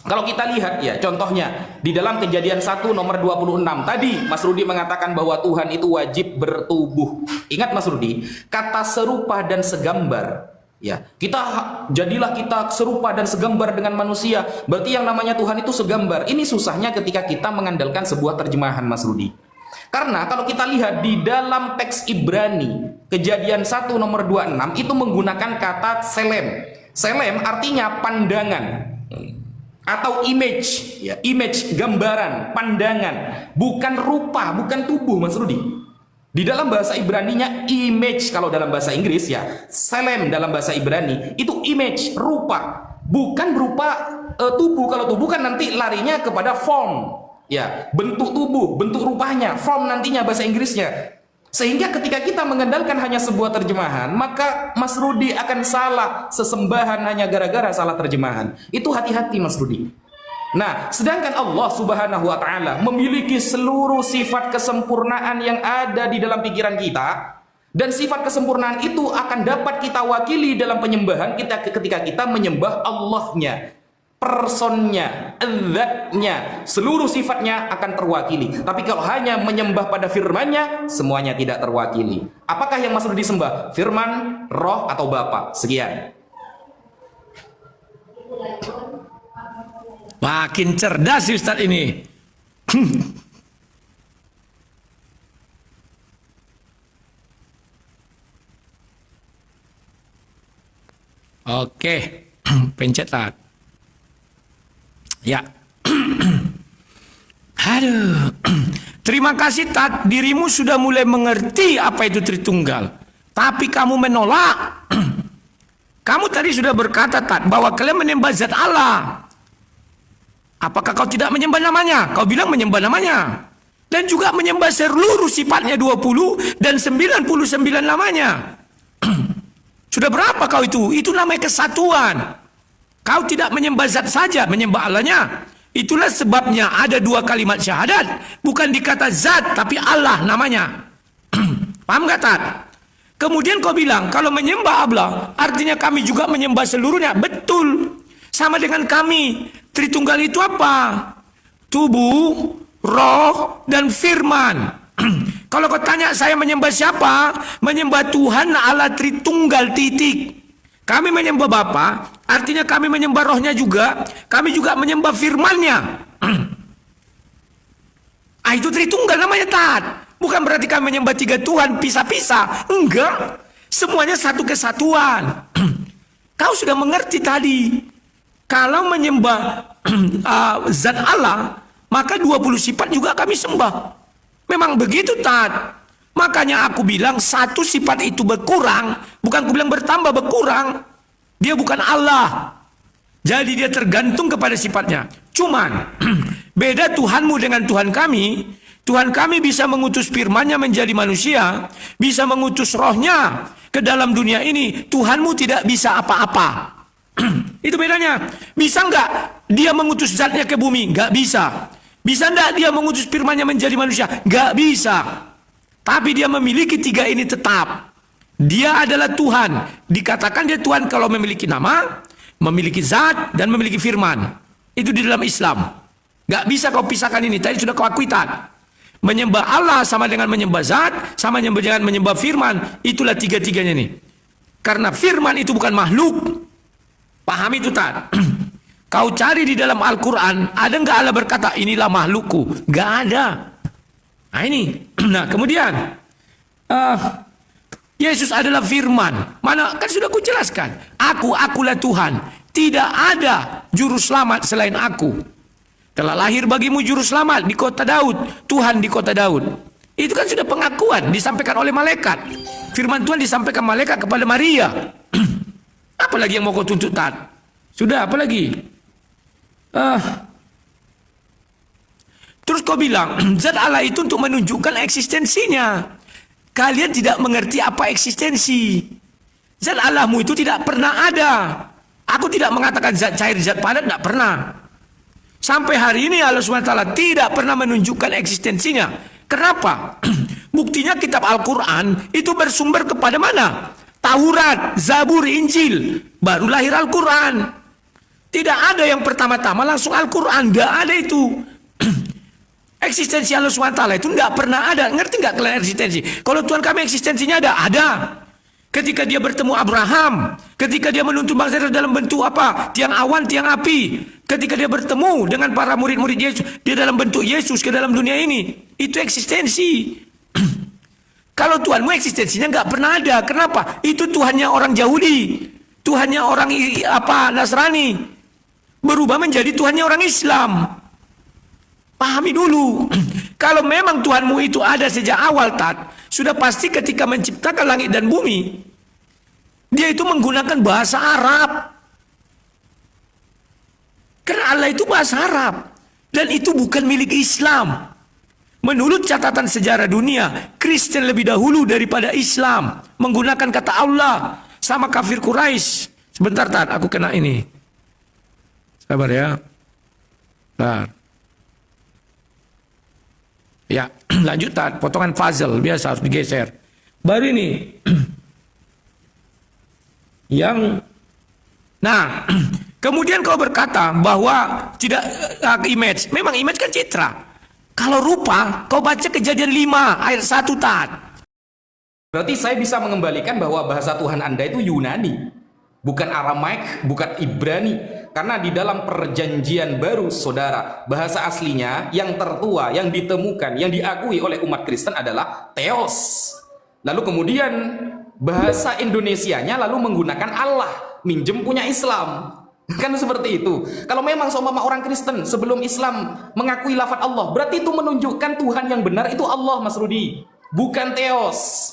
kalau kita lihat ya, contohnya di dalam Kejadian 1 nomor 26 tadi Mas Rudi mengatakan bahwa Tuhan itu wajib bertubuh. Ingat Mas Rudi, kata serupa dan segambar. Ya, jadilah kita serupa dan segambar dengan manusia. Berarti yang namanya Tuhan itu segambar. Ini susahnya ketika kita mengandalkan sebuah terjemahan, Mas Rudi. Karena kalau kita lihat di dalam teks Ibrani Kejadian 1 nomor 26 itu menggunakan kata selem. Selem artinya pandangan atau image, ya, image, gambaran, pandangan, bukan rupa, bukan tubuh, Mas Rudi. Di dalam bahasa Ibraninya image, kalau dalam bahasa Inggris ya, selem dalam bahasa Ibrani itu image, rupa, bukan berupa tubuh. Kalau tubuh kan nanti larinya kepada form, ya, bentuk tubuh, bentuk rupanya, form nantinya bahasa Inggrisnya. Sehingga ketika kita mengandalkan hanya sebuah terjemahan, maka Mas Rudi akan salah sesembahan hanya gara-gara salah terjemahan. Itu hati-hati, Mas Rudi. Nah, sedangkan Allah Subhanahu wa Ta'ala memiliki seluruh sifat kesempurnaan yang ada di dalam pikiran kita, dan sifat kesempurnaan itu akan dapat kita wakili dalam penyembahan kita ketika kita menyembah Allahnya, personnya, zatnya, seluruh sifatnya akan terwakili. Tapi kalau hanya menyembah pada firmannya, semuanya tidak terwakili. Apakah yang Mas Rudi sembah? Firman, roh, atau Bapa? Sekian. Makin cerdas sih Ustadz ini. Oke, pencet Tat. Ya. Aduh. Terima kasih Tat, dirimu sudah mulai mengerti apa itu Tritunggal. Tapi kamu menolak. Kamu tadi sudah berkata Tat bahwa kalian menyembah zat Allah. Apakah kau tidak menyembah namanya? Kau bilang menyembah namanya. Dan juga menyembah seluruh sifatnya 20 dan 99 namanya. Sudah berapa kau itu? Itu namanya kesatuan. Kau tidak menyembah zat saja, menyembah Allahnya. Itulah sebabnya ada dua kalimat syahadat. Bukan dikata zat, tapi Allah namanya. Paham gak Tat? Kemudian kau bilang, kalau menyembah Allah, artinya kami juga menyembah seluruhnya. Betul. Sama dengan kami. Tritunggal itu apa? Tubuh, roh, dan firman. Kalau kau tanya saya menyembah siapa? Menyembah Tuhan Allah Tritunggal titik. Kami menyembah Bapa, artinya kami menyembah rohnya juga. Kami juga menyembah firmannya. Itu Tritunggal namanya Tat. Bukan berarti kami menyembah tiga Tuhan pisah-pisah. Enggak. Semuanya satu kesatuan. Kau sudah mengerti tadi. Kalau menyembah zat Allah, maka 20 sifat juga kami sembah. Memang begitu Tat. Makanya aku bilang satu sifat itu berkurang, bukan aku bilang bertambah, berkurang. Dia bukan Allah. Jadi dia tergantung kepada sifatnya. Cuman beda Tuhanmu dengan Tuhan kami. Tuhan kami bisa mengutus firman-Nya menjadi manusia, bisa mengutus rohnya ke dalam dunia ini. Tuhanmu tidak bisa apa-apa. Itu bedanya. Bisa enggak dia mengutus zatnya ke bumi? Enggak bisa. Bisa enggak dia mengutus firman-Nya menjadi manusia? Enggak bisa. Tapi dia memiliki tiga ini tetap. Dia adalah Tuhan. Dikatakan dia Tuhan kalau memiliki nama, memiliki zat, dan memiliki firman. Itu di dalam Islam. Gak bisa kau pisahkan ini. Tadi sudah kau akui Tat. Menyembah Allah sama dengan menyembah zat, sama dengan menyembah firman. Itulah tiga-tiganya nih. Karena firman itu bukan makhluk. Paham itu Tat. Kau cari di dalam Al-Quran, ada nggak Allah berkata inilah makhlukku? Gak ada. Nah ini. Nah kemudian Yesus adalah firman. Mana kan sudah ku jelaskan. Akulah Tuhan. Tidak ada juru selamat selain aku. Telah lahir bagimu juru selamat di kota Daud, Tuhan di kota Daud. Itu kan sudah pengakuan disampaikan oleh malaikat. Firman Tuhan disampaikan malaikat kepada Maria. Apalagi yang mau kau tuntut, Tat? Sudah, apalagi? Terus kau bilang, zat Allah itu untuk menunjukkan eksistensinya. Kalian tidak mengerti apa eksistensi. Zat Allahmu itu tidak pernah ada. Aku tidak mengatakan zat cair, zat padat, tidak pernah. Sampai hari ini Allah SWT tidak pernah menunjukkan eksistensinya. Kenapa? Buktinya kitab Al-Quran itu bersumber kepada mana? Taurat, Zabur, Injil. Baru lahir Al-Quran. Tidak ada yang pertama-tama langsung Al-Quran. Tidak ada itu. Eksistensi Allah SWT itu tidak pernah ada. Ngerti nggak kalian eksistensi? Kalau Tuhan kami eksistensinya ada. Ada. Ketika dia bertemu Abraham, ketika dia menuntun bangsa Israel dalam bentuk apa? Tiang awan, tiang api. Ketika dia bertemu dengan para murid-murid Yesus, dia dalam bentuk Yesus ke dalam dunia ini. Itu eksistensi. Kalau Tuhanmu eksistensinya nggak pernah ada. Kenapa? Itu Tuhannya orang Yahudi, Tuhannya orang Nasrani, berubah menjadi Tuhannya orang Islam. Pahami dulu. Kalau memang Tuhanmu itu ada sejak awal, Tat, sudah pasti ketika menciptakan langit dan bumi, dia itu menggunakan bahasa Arab. Karena Allah itu bahasa Arab. Dan itu bukan milik Islam. Menurut catatan sejarah dunia, Kristen lebih dahulu daripada Islam. Menggunakan kata Allah. Sama kafir Quraisy. Sebentar, Tat, aku kena ini. Sabar ya. Bentar. Ya, lanjut, Tat. Potongan puzzle biasa harus digeser. Baru ini. Nah, kemudian kau berkata bahwa tidak image. Memang image kan citra. Kalau rupa, kau baca Kejadian 5 ayat 1, Tat. Berarti saya bisa mengembalikan bahwa bahasa Tuhan Anda itu Yunani, bukan Aramaik, bukan Ibrani. Karena di dalam perjanjian baru, saudara, bahasa aslinya yang tertua, yang ditemukan, yang diakui oleh umat Kristen adalah Theos. Lalu kemudian bahasa Indonesianya lalu menggunakan Allah, minjem punya Islam. Kan seperti itu. Kalau memang seumpama orang Kristen sebelum Islam mengakui lafaz Allah, berarti itu menunjukkan Tuhan yang benar itu Allah, Mas Rudi, bukan Theos.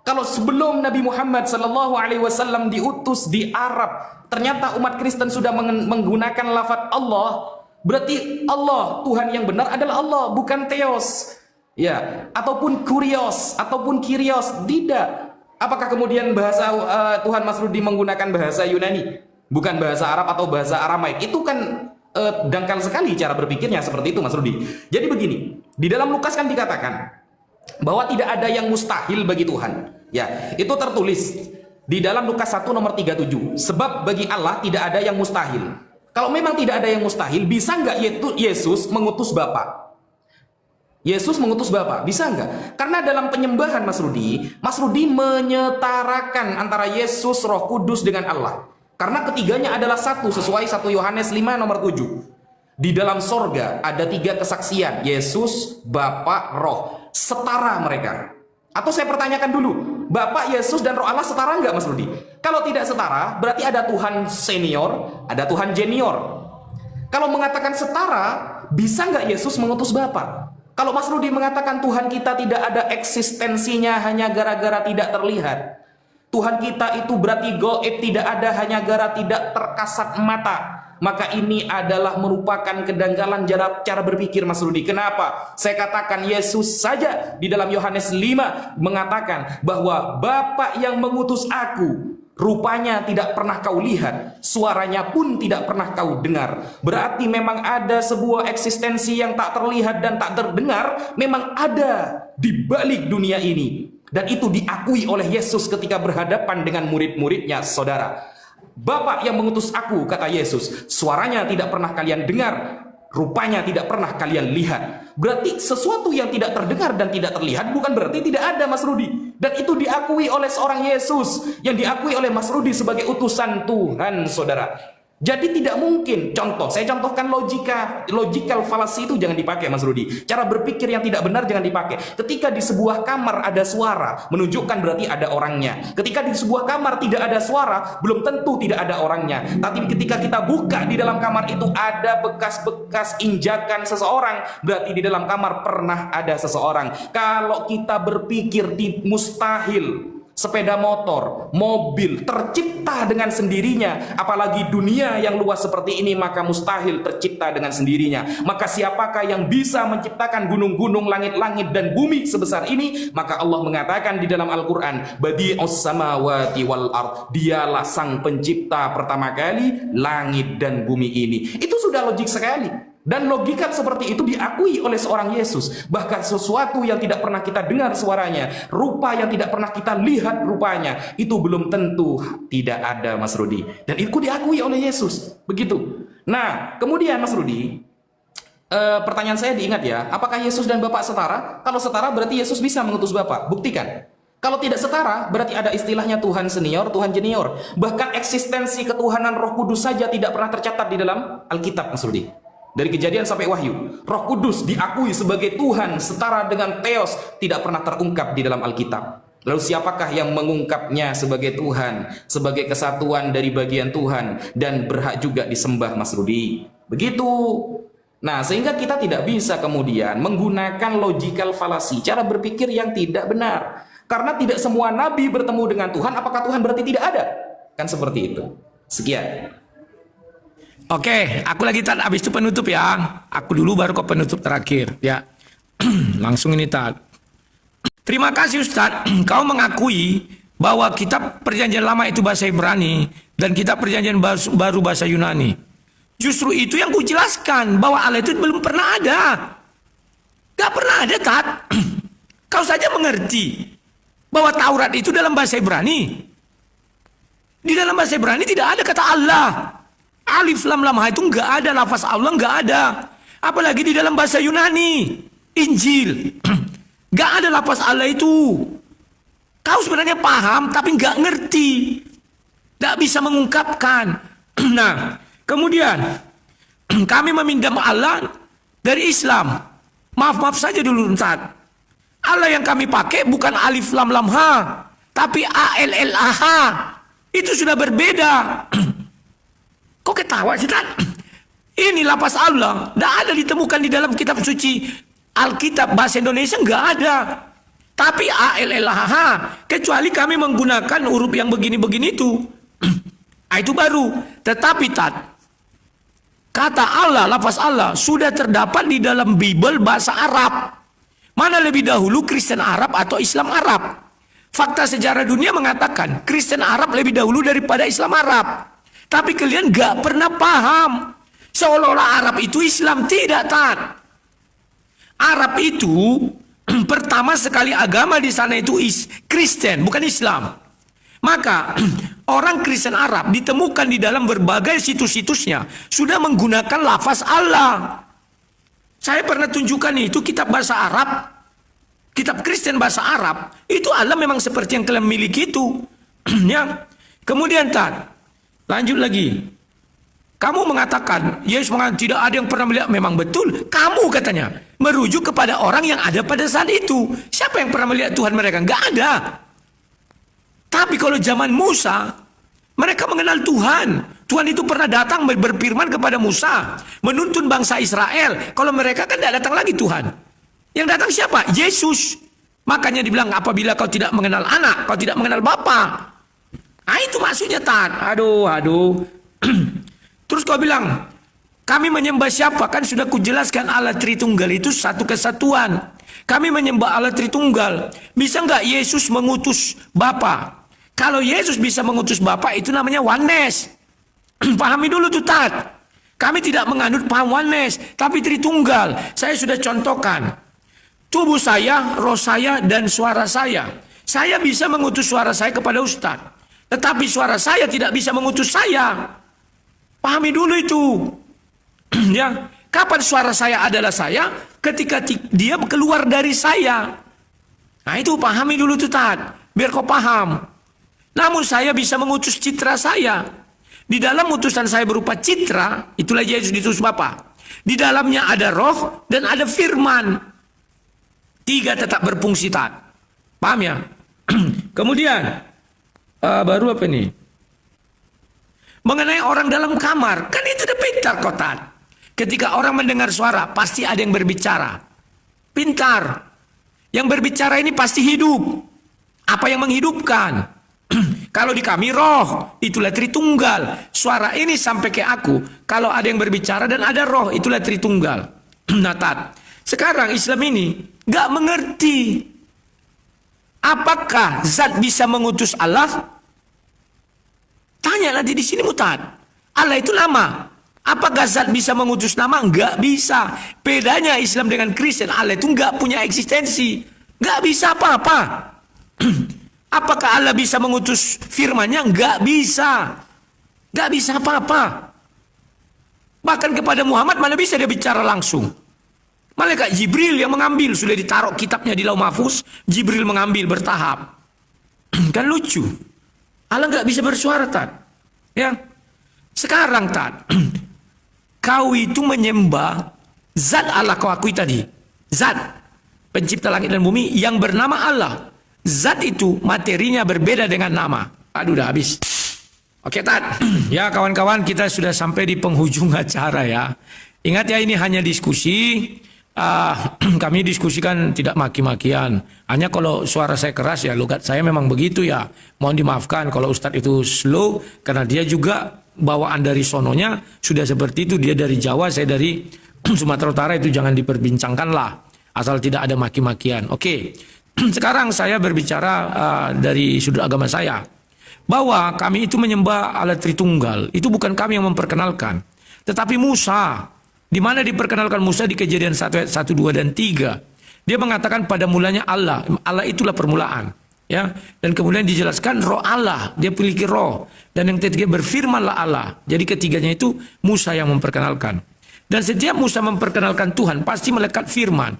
Kalau sebelum Nabi Muhammad SAW diutus di Arab, ternyata umat Kristen sudah menggunakan lafaz Allah, berarti Allah, Tuhan yang benar adalah Allah, bukan Theos. Ya, ataupun Kurios, ataupun Kyrios, tidak. Apakah kemudian bahasa Tuhan Mas Rudi menggunakan bahasa Yunani, bukan bahasa Arab atau bahasa Aramaik? Itu kan dangkal sekali cara berpikirnya seperti itu, Mas Rudi. Jadi begini, di dalam Lukas kan dikatakan bahwa tidak ada yang mustahil bagi Tuhan. Ya, itu tertulis di dalam Lukas 1 nomor 37. Sebab bagi Allah tidak ada yang mustahil. Kalau memang tidak ada yang mustahil, bisa nggak Yesus mengutus Bapa? Yesus mengutus Bapa, bisa nggak? Karena dalam penyembahan Mas Rudi menyetarakan antara Yesus, Roh Kudus dengan Allah. Karena ketiganya adalah satu, sesuai 1 Yohanes 5 nomor 7. Di dalam sorga ada 3 kesaksian, Yesus, Bapa, Roh. Setara mereka. Atau saya pertanyakan dulu, Bapak, Yesus, dan Roh Allah setara nggak, Mas Rudi? Kalau tidak setara, berarti ada Tuhan senior, ada Tuhan junior. Kalau mengatakan setara, bisa nggak Yesus mengutus Bapa? Kalau Mas Rudi mengatakan Tuhan kita tidak ada eksistensinya hanya gara-gara tidak terlihat, Tuhan kita itu berarti gaib, tidak ada hanya gara tidak terkasat mata, maka ini adalah merupakan kedanggalan cara berpikir Mas Rudi. Kenapa? Saya katakan Yesus saja di dalam Yohanes 5 mengatakan bahwa Bapa yang mengutus aku, rupanya tidak pernah kau lihat, suaranya pun tidak pernah kau dengar. Berarti memang ada sebuah eksistensi yang tak terlihat dan tak terdengar, memang ada di balik dunia ini. Dan itu diakui oleh Yesus ketika berhadapan dengan murid-muridnya, saudara. Bapa yang mengutus aku, kata Yesus, suaranya tidak pernah kalian dengar, rupanya tidak pernah kalian lihat. Berarti sesuatu yang tidak terdengar dan tidak terlihat bukan berarti tidak ada, Mas Rudi. Dan itu diakui oleh seorang Yesus, yang diakui oleh Mas Rudi sebagai utusan Tuhan, saudara. Jadi tidak mungkin, saya contohkan logical fallacy itu jangan dipakai Mas Rudi. Cara berpikir yang tidak benar jangan dipakai. Ketika di sebuah kamar ada suara, menunjukkan berarti ada orangnya. Ketika di sebuah kamar tidak ada suara, belum tentu tidak ada orangnya. Tapi ketika kita buka di dalam kamar itu ada bekas-bekas injakan seseorang, berarti di dalam kamar pernah ada seseorang. Kalau kita berpikir mustahil sepeda motor, mobil tercipta dengan sendirinya, apalagi dunia yang luas seperti ini, maka mustahil tercipta dengan sendirinya. Maka siapakah yang bisa menciptakan gunung-gunung, langit-langit dan bumi sebesar ini? Maka Allah mengatakan di dalam Al-Quran, Badi'us samawati wal ard, dialah sang pencipta pertama kali langit dan bumi ini. Itu sudah logik sekali. Dan logika seperti itu diakui oleh seorang Yesus. Bahkan sesuatu yang tidak pernah kita dengar suaranya, rupa yang tidak pernah kita lihat rupanya, itu belum tentu tidak ada, Mas Rudi. Dan itu diakui oleh Yesus. Begitu. Nah, kemudian Mas Rudi, pertanyaan saya diingat ya, apakah Yesus dan Bapak setara? Kalau setara berarti Yesus bisa mengutus Bapak. Buktikan. Kalau tidak setara, berarti ada istilahnya Tuhan senior, Tuhan junior. Bahkan eksistensi ketuhanan Roh Kudus saja tidak pernah tercatat di dalam Alkitab, Mas Rudi. Dari Kejadian sampai Wahyu, Roh Kudus diakui sebagai Tuhan setara dengan Theos, tidak pernah terungkap di dalam Alkitab. Lalu siapakah yang mengungkapnya sebagai Tuhan, sebagai kesatuan dari bagian Tuhan, dan berhak juga disembah, Mas Rudi? Begitu. Nah, sehingga kita tidak bisa kemudian menggunakan logical fallacy, cara berpikir yang tidak benar. Karena tidak semua nabi bertemu dengan Tuhan, apakah Tuhan berarti tidak ada? Kan seperti itu. Sekian. Oke, aku lagi Tad, habis itu penutup ya. Aku dulu baru ke penutup terakhir ya. Langsung ini Tad. Terima kasih Ustadz, kau mengakui bahwa kitab perjanjian lama itu bahasa Ibrani dan kitab perjanjian baru bahasa Yunani. Justru itu yang kujelaskan, bahwa Allah itu belum pernah ada. Gak pernah ada Tad. Kau saja mengerti bahwa Taurat itu dalam bahasa Ibrani. Di dalam bahasa Ibrani tidak ada kata Allah. Alif lam lam ha itu nggak ada, lafaz Allah nggak ada. Apalagi di dalam bahasa Yunani, Injil, nggak ada lafaz Allah itu. Kau sebenarnya paham tapi nggak ngerti, nggak bisa mengungkapkan. Nah, kemudian kami meminjam Allah dari Islam. Maaf saja dulu Ustaz. Allah yang kami pakai bukan alif lam lam ha, tapi ALLAH. Itu sudah berbeda. Kok ketawa sih Tad? Ini lapas Allah, tidak ada ditemukan di dalam kitab suci Alkitab bahasa Indonesia, nggak ada. Tapi ALLAH, kecuali kami menggunakan huruf yang begini-begini itu. Itu baru. Tetapi Tad, kata Allah, lafaz Allah sudah terdapat di dalam Bible bahasa Arab. Mana lebih dahulu, Kristen Arab atau Islam Arab? Fakta sejarah dunia mengatakan Kristen Arab lebih dahulu daripada Islam Arab. Tapi kalian gak pernah paham. Seolah-olah Arab itu Islam. Tidak, Tad. Arab itu pertama sekali agama di sana itu Kristen, bukan Islam. Maka orang Kristen Arab ditemukan di dalam berbagai situs-situsnya sudah menggunakan lafaz Allah. Saya pernah tunjukkan itu kitab bahasa Arab, kitab Kristen bahasa Arab. Itu Allah memang seperti yang kalian miliki itu. Ya. Kemudian Tad, lanjut lagi. Kamu mengatakan, Yesus mengatakan tidak ada yang pernah melihat. Memang betul. Kamu katanya merujuk kepada orang yang ada pada saat itu. Siapa yang pernah melihat Tuhan mereka? Enggak ada. Tapi kalau zaman Musa, mereka mengenal Tuhan. Tuhan itu pernah datang berfirman kepada Musa, menuntun bangsa Israel. Kalau mereka kan tidak datang lagi Tuhan. Yang datang siapa? Yesus. Makanya dibilang, apabila kau tidak mengenal anak, kau tidak mengenal bapa. Nah itu maksudnya Tad. Aduh. Terus kau bilang, kami menyembah siapa? Kan sudah kujelaskan Allah Tritunggal itu satu kesatuan. Kami menyembah Allah Tritunggal. Bisa nggak Yesus mengutus Bapa? Kalau Yesus bisa mengutus Bapa, itu namanya oneness. Pahami dulu tuh Tad. Kami tidak menganut paham oneness, tapi Tritunggal. Saya sudah contohkan. Tubuh saya, roh saya, dan suara saya. Saya bisa mengutus suara saya kepada Ustadz. Tetapi suara saya tidak bisa mengutus saya. Pahami dulu itu. Ya, kapan suara saya adalah saya? Ketika dia keluar dari saya. Nah itu pahami dulu tuh Tad. Biar kau paham. Namun saya bisa mengutus citra saya. Di dalam utusan saya berupa citra, itulah Yesus diutus Bapa. Di dalamnya ada roh dan ada firman. Tiga tetap berfungsi, Tat. Paham ya? Kemudian, baru apa ini? Mengenai orang dalam kamar, kan itu udah pintar kok, Tat. Ketika orang mendengar suara, pasti ada yang berbicara. Pintar. Yang berbicara ini pasti hidup. Apa yang menghidupkan? Kalau di kami roh, itulah Tritunggal. Suara ini sampai ke aku. Kalau ada yang berbicara dan ada roh, itulah Tritunggal. Nah, Tat, sekarang Islam ini gak mengerti. Apakah zat bisa mengutus Allah? Tanya nanti di sini, Tat. Allah itu nama. Apakah zat bisa mengutus nama? Gak bisa. Bedanya Islam dengan Kristen, Allah itu gak punya eksistensi. Gak bisa apa-apa. Apakah Allah bisa mengutus firman-Nya? Enggak bisa. Enggak bisa apa-apa. Bahkan kepada Muhammad mana bisa dia bicara langsung. Malaikat Jibril yang mengambil, sudah ditaruh kitabnya di Lauh Mahfuz, Jibril mengambil bertahap. Kan lucu. Allah enggak bisa bersuara, Tat. Ya. Sekarang, Tat, kau itu menyembah zat Allah, kau akui tadi. Zat pencipta langit dan bumi yang bernama Allah. Zat itu materinya berbeda dengan nama. Aduh, udah habis. Oke, Tat. Ya, kawan-kawan, kita sudah sampai di penghujung acara ya. Ingat ya, ini hanya diskusi. Kami diskusikan tidak maki-makian. Hanya kalau suara saya keras ya, logat saya memang begitu ya. Mohon dimaafkan kalau Ustadz itu slow, karena dia juga bawaan dari sononya sudah seperti itu. Dia dari Jawa, saya dari Sumatera Utara, itu jangan diperbincangkan lah. Asal tidak ada maki-makian. Oke. Sekarang saya berbicara dari sudut agama saya. Bahwa kami itu menyembah Allah Tritunggal. Itu bukan kami yang memperkenalkan. Tetapi Musa. Di mana diperkenalkan Musa di Kejadian 1 ayat 1, 2, dan 3. Dia mengatakan pada mulanya Allah. Allah itulah permulaan. Ya. Dan kemudian dijelaskan roh Allah. Dia memiliki roh. Dan yang ketiga berfirmanlah Allah. Jadi ketiganya itu Musa yang memperkenalkan. Dan setiap Musa memperkenalkan Tuhan pasti melekat firman.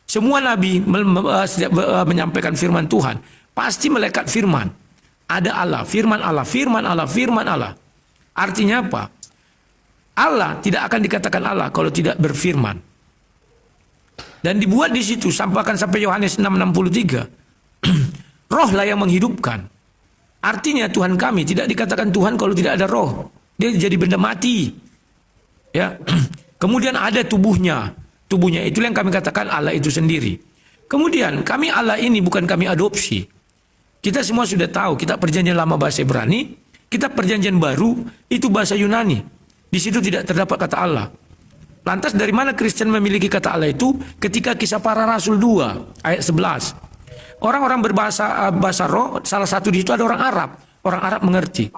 Semua nabi menyampaikan firman Tuhan, pasti melekat firman. Ada Allah, firman Allah, firman Allah, firman Allah. Artinya apa? Allah tidak akan dikatakan Allah kalau tidak berfirman. Dan dibuat di situ sampai Yohanes 6:63. Roh lah yang menghidupkan. Artinya Tuhan kami tidak dikatakan Tuhan kalau tidak ada roh. Dia jadi benda mati. Ya. Kemudian ada tubuhnya. Tubuhnya itulah yang kami katakan Allah itu sendiri. Kemudian kami Allah ini bukan kami adopsi. Kita semua sudah tahu, kita perjanjian lama bahasa Ibrani, kita perjanjian baru itu bahasa Yunani. Di situ tidak terdapat kata Allah. Lantas dari mana Kristen memiliki kata Allah itu? Ketika Kisah Para Rasul 2 ayat 11. Orang-orang berbahasa roh, salah satu di situ ada orang Arab. Orang Arab mengerti.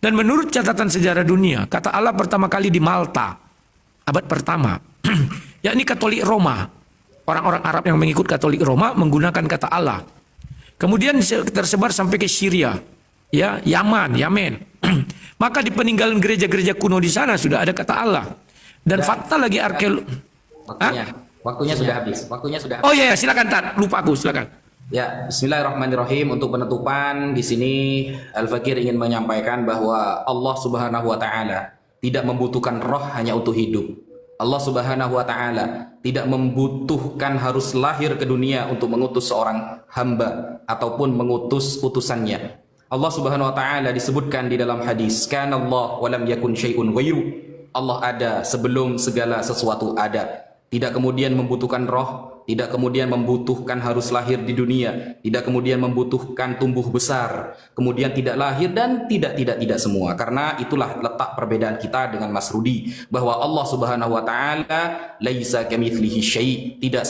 Dan menurut catatan sejarah dunia, kata Allah pertama kali di Malta, abad pertama. Yakni Katolik Roma. Orang-orang Arab yang mengikut Katolik Roma menggunakan kata Allah. Kemudian tersebar sampai ke Syria, ya, Yamen. Maka di peninggalan gereja-gereja kuno di sana sudah ada kata Allah. Dan fakta lagi arkeologi. Waktunya sudah habis. Oh iya, silakan Tat. Lupa aku, silakan. Ya, bismillahirrahmanirrahim. Untuk penutupan di sini Al-Fakir ingin menyampaikan bahwa Allah Subhanahu wa taala tidak membutuhkan roh hanya untuk hidup. Allah Subhanahu wa taala tidak membutuhkan harus lahir ke dunia untuk mengutus seorang hamba ataupun mengutus utusannya. Allah Subhanahu wa taala disebutkan di dalam hadis, "Kana Allah wa lam yakun syai'un ghairu." Allah ada sebelum segala sesuatu ada. Tidak kemudian membutuhkan roh, tidak kemudian membutuhkan harus lahir di dunia, tidak kemudian membutuhkan tumbuh besar, kemudian tidak lahir dan tidak semua. Karena itulah letak perbedaan kita dengan Mas Rudi, bahwa Allah Subhanahu wa taala laisa kamitslihi syai', tidak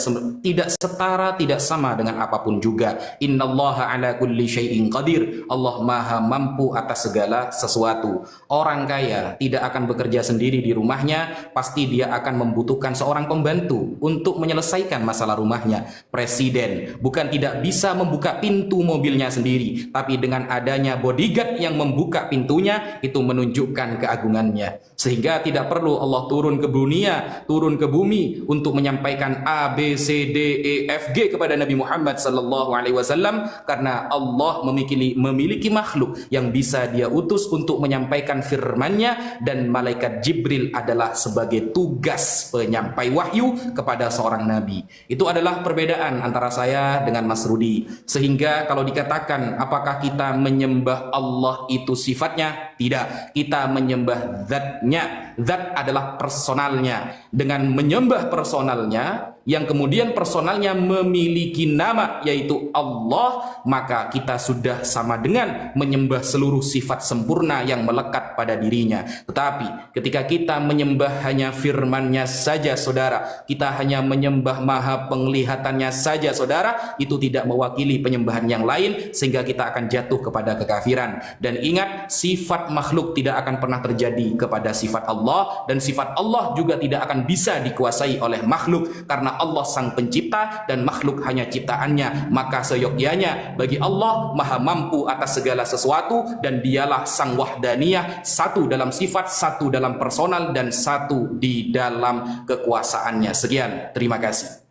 setara, tidak sama dengan apapun juga. Innallaha ala kulli syai'in qadir. Allah Maha mampu atas segala sesuatu. Orang kaya tidak akan bekerja sendiri di rumahnya, pasti dia akan membutuhkan seorang pembantu untuk menyelesaikan masalah masalah rumahnya. Presiden bukan tidak bisa membuka pintu mobilnya sendiri, tapi dengan adanya bodyguard yang membuka pintunya, itu menunjukkan keagungannya. Sehingga tidak perlu Allah turun ke dunia, turun ke bumi untuk menyampaikan A, B, C, D, E, F, G kepada Nabi Muhammad sallallahu alaihi wasallam, karena Allah memiliki makhluk yang bisa dia utus untuk menyampaikan firman-Nya, dan malaikat Jibril adalah sebagai tugas penyampai wahyu kepada seorang nabi. Itu adalah perbedaan antara saya dengan Mas Rudi. Sehingga kalau dikatakan apakah kita menyembah Allah itu sifatnya? Tidak. Kita menyembah zatnya. Zat adalah personalnya. Dengan menyembah personalnya, yang kemudian personalnya memiliki nama yaitu Allah, maka kita sudah sama dengan menyembah seluruh sifat sempurna yang melekat pada dirinya. Tetapi ketika kita menyembah hanya firman-Nya saja, saudara, kita hanya menyembah maha penglihatannya saja, saudara, itu tidak mewakili penyembahan yang lain, sehingga kita akan jatuh kepada kekafiran. Dan ingat, sifat makhluk tidak akan pernah terjadi kepada sifat Allah, dan sifat Allah juga tidak akan bisa dikuasai oleh makhluk, karena Allah sang pencipta dan makhluk hanya ciptaannya. Maka seyogyanya bagi Allah maha mampu atas segala sesuatu, dan dialah sang wahdaniyah, satu dalam sifat, satu dalam personal, dan satu di dalam kekuasaannya. Sekian, terima kasih.